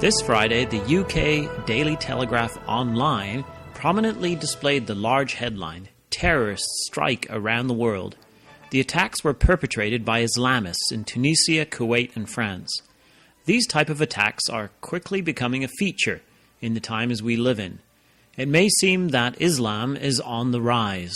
This Friday, the UK Daily Telegraph Online prominently displayed the large headline, "Terrorists Strike Around the World." The attacks were perpetrated by Islamists in Tunisia, Kuwait and France. These type of attacks are quickly becoming a feature in the times we live in. It may seem that Islam is on the rise.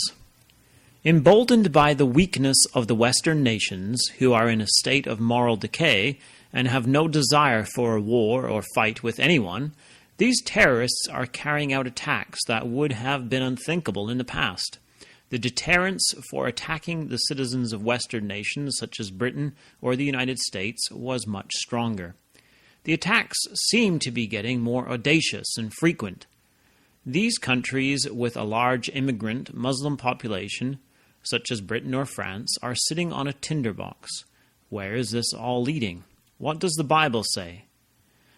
Emboldened by the weakness of the Western nations, who are in a state of moral decay and have no desire for a war or fight with anyone, these terrorists are carrying out attacks that would have been unthinkable in the past. The deterrence for attacking the citizens of Western nations such as Britain or the United States was much stronger. The attacks seem to be getting more audacious and frequent. These countries with a large immigrant Muslim population, such as Britain or France, are sitting on a tinderbox. Where is this all leading? What does the Bible say?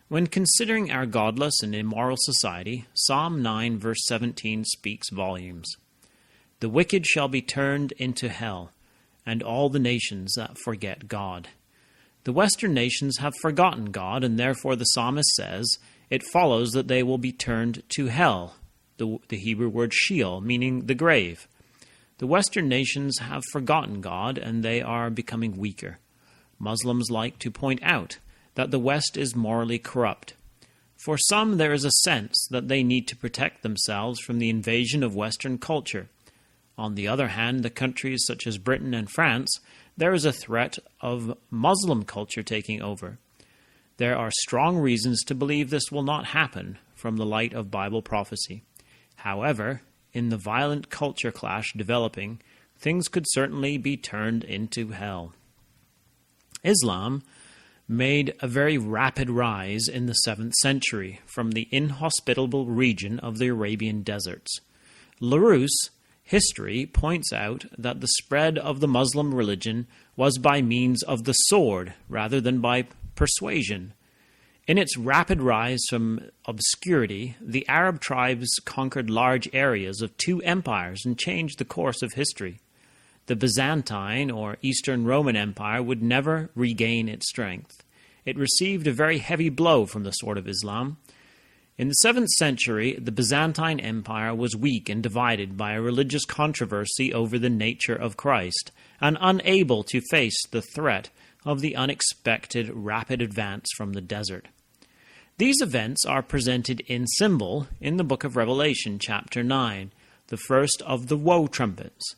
When considering our godless and immoral society, Psalm 9 verse 17 speaks volumes. The wicked shall be turned into hell, and all the nations that forget God. The Western nations have forgotten God, and therefore the psalmist says, it follows that they will be turned to hell, the Hebrew word Sheol, meaning the grave. The Western nations have forgotten God, and they are becoming weaker. Muslims like to point out that the West is morally corrupt. For some, there is a sense that they need to protect themselves from the invasion of Western culture. On the other hand, the countries such as Britain and France, there is a threat of Muslim culture taking over. There are strong reasons to believe this will not happen from the light of Bible prophecy. However, in the violent culture clash developing, things could certainly be turned into hell. Islam made a very rapid rise in the 7th century from the inhospitable region of the Arabian deserts. Larousse history points out that the spread of the Muslim religion was by means of the sword rather than by persuasion. In its rapid rise from obscurity, the Arab tribes conquered large areas of two empires and changed the course of history. The Byzantine or Eastern Roman Empire would never regain its strength. It received a very heavy blow from the sword of Islam. In the 7th century, the Byzantine Empire was weak and divided by a religious controversy over the nature of Christ, and unable to face the threat of the unexpected rapid advance from the desert. These events are presented in symbol in the book of Revelation, chapter 9, the first of the woe trumpets.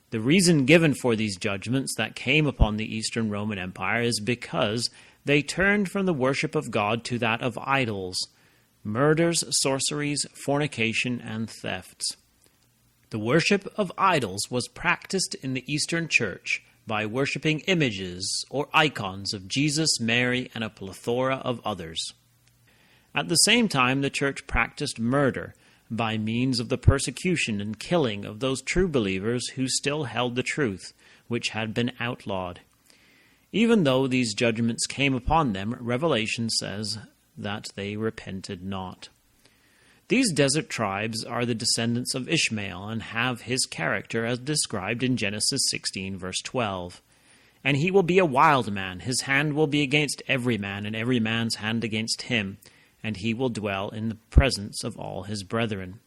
The reason given for these judgments that came upon the Eastern Roman Empire is because they turned from the worship of God to that of idols, murders, sorceries, fornication, and thefts. The worship of idols was practiced in the Eastern Church by worshiping images or icons of Jesus, Mary, and a plethora of others. At the same time, the Church practiced murder by means of the persecution and killing of those true believers who still held the truth, which had been outlawed. Even though these judgments came upon them, Revelation says that they repented not. These desert tribes are the descendants of Ishmael and have his character as described in Genesis 16, verse 12. And he will be a wild man, his hand will be against every man, and every man's hand against him, and he will dwell in the presence of all his brethren.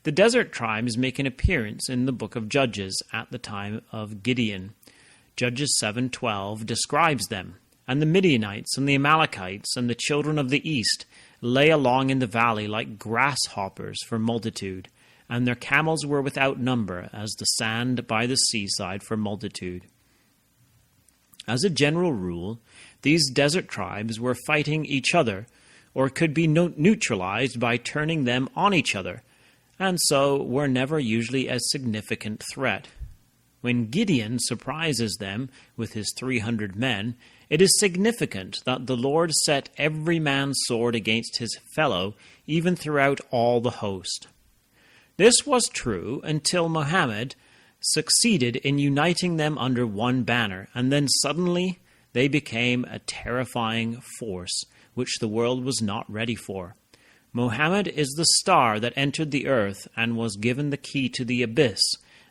The desert tribes make an appearance in the book of Judges at the time of Gideon. Judges 7:12 describes them, and the Midianites and the Amalekites and the children of the east lay along in the valley like grasshoppers for multitude, and their camels were without number as the sand by the seaside for multitude. As a general rule, these desert tribes were fighting each other, or could be neutralized by turning them on each other, and so were never usually a significant threat. When Gideon surprises them with his 300 men, it is significant that the Lord set every man's sword against his fellow, even throughout all the host. This was true until Muhammad succeeded in uniting them under one banner, and then suddenly they became a terrifying force, which the world was not ready for. Muhammad is the star that entered the earth and was given the key to the abyss,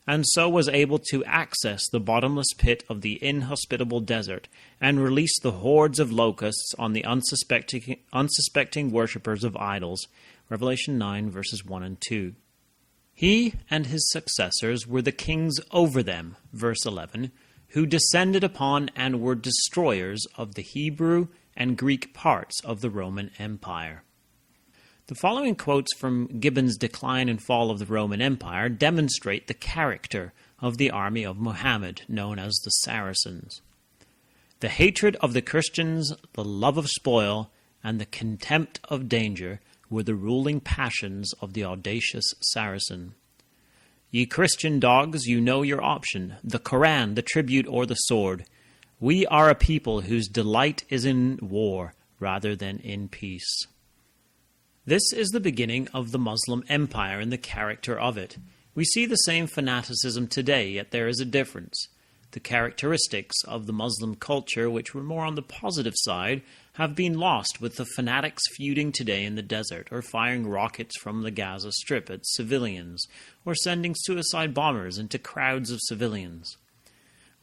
and so was able to access the bottomless pit of the inhospitable desert and release the hordes of locusts on the unsuspecting worshippers of idols. Revelation 9, verses 1 and 2. He and his successors were the kings over them, verse 11, who descended upon and were destroyers of the Hebrew and Greek parts of the Roman Empire. The following quotes from Gibbon's Decline and Fall of the Roman Empire demonstrate the character of the army of Muhammad, known as the Saracens. The hatred of the Christians, the love of spoil, and the contempt of danger were the ruling passions of the audacious Saracen. Ye Christian dogs, you know your option, the Koran, the tribute, or the sword. We are a people whose delight is in war rather than in peace. This is the beginning of the Muslim empire and the character of it. We see the same fanaticism today, yet there is a difference. The characteristics of the Muslim culture, which were more on the positive side, have been lost with the fanatics feuding today in the desert, or firing rockets from the Gaza Strip at civilians, or sending suicide bombers into crowds of civilians.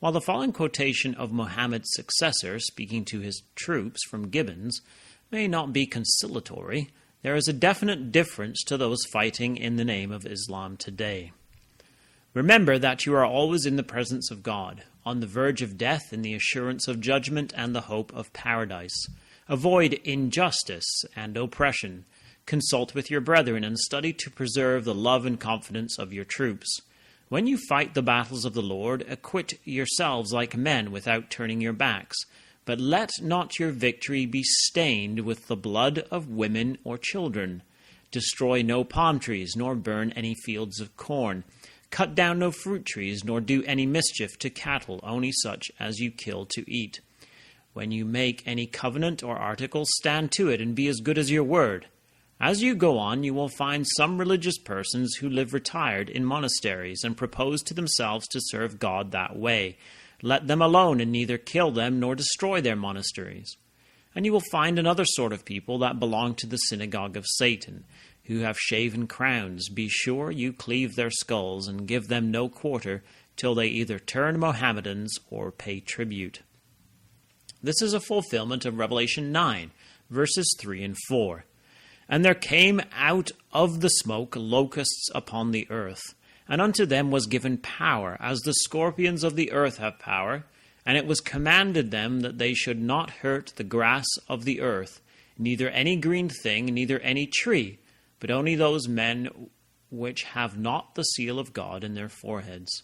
While the following quotation of Muhammad's successor, speaking to his troops from Gibbons, may not be conciliatory, there is a definite difference to those fighting in the name of Islam today. Remember that you are always in the presence of God, on the verge of death in the assurance of judgment and the hope of paradise. Avoid injustice and oppression. Consult with your brethren and study to preserve the love and confidence of your troops. When you fight the battles of the Lord, acquit yourselves like men without turning your backs. But let not your victory be stained with the blood of women or children. Destroy no palm trees, nor burn any fields of corn. Cut down no fruit trees, nor do any mischief to cattle, only such as you kill to eat. When you make any covenant or article, stand to it and be as good as your word. As you go on, you will find some religious persons who live retired in monasteries and propose to themselves to serve God that way. Let them alone, and neither kill them nor destroy their monasteries. And you will find another sort of people that belong to the synagogue of Satan, who have shaven crowns. Be sure you cleave their skulls, and give them no quarter, till they either turn Mohammedans or pay tribute. This is a fulfillment of Revelation 9, verses 3 and 4. And there came out of the smoke locusts upon the earth, and unto them was given power, as the scorpions of the earth have power, and it was commanded them that they should not hurt the grass of the earth, neither any green thing, neither any tree, but only those men which have not the seal of God in their foreheads.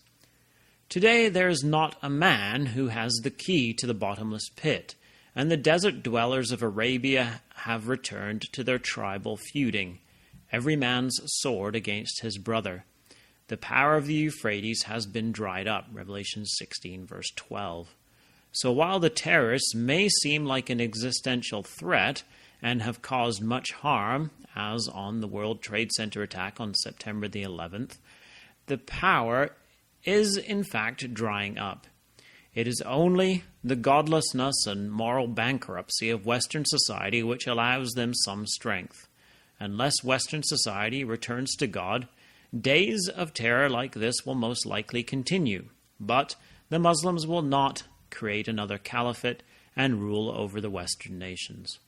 Today there is not a man who has the key to the bottomless pit, and the desert dwellers of Arabia have returned to their tribal feuding, every man's sword against his brother. The power of the Euphrates has been dried up, Revelation 16, verse 12. So while the terrorists may seem like an existential threat and have caused much harm, as on the World Trade Center attack on September the 11th, the power is in fact drying up. It is only the godlessness and moral bankruptcy of Western society which allows them some strength. Unless Western society returns to God, days of terror like this will most likely continue, but the Muslims will not create another caliphate and rule over the Western nations.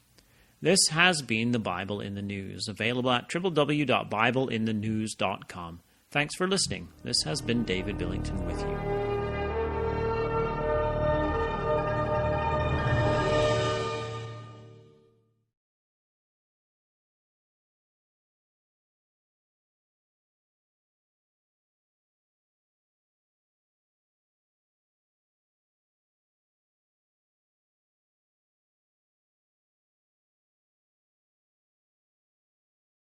This has been the Bible in the News, available at www.bibleinthenews.com. Thanks for listening. This has been David Billington with you.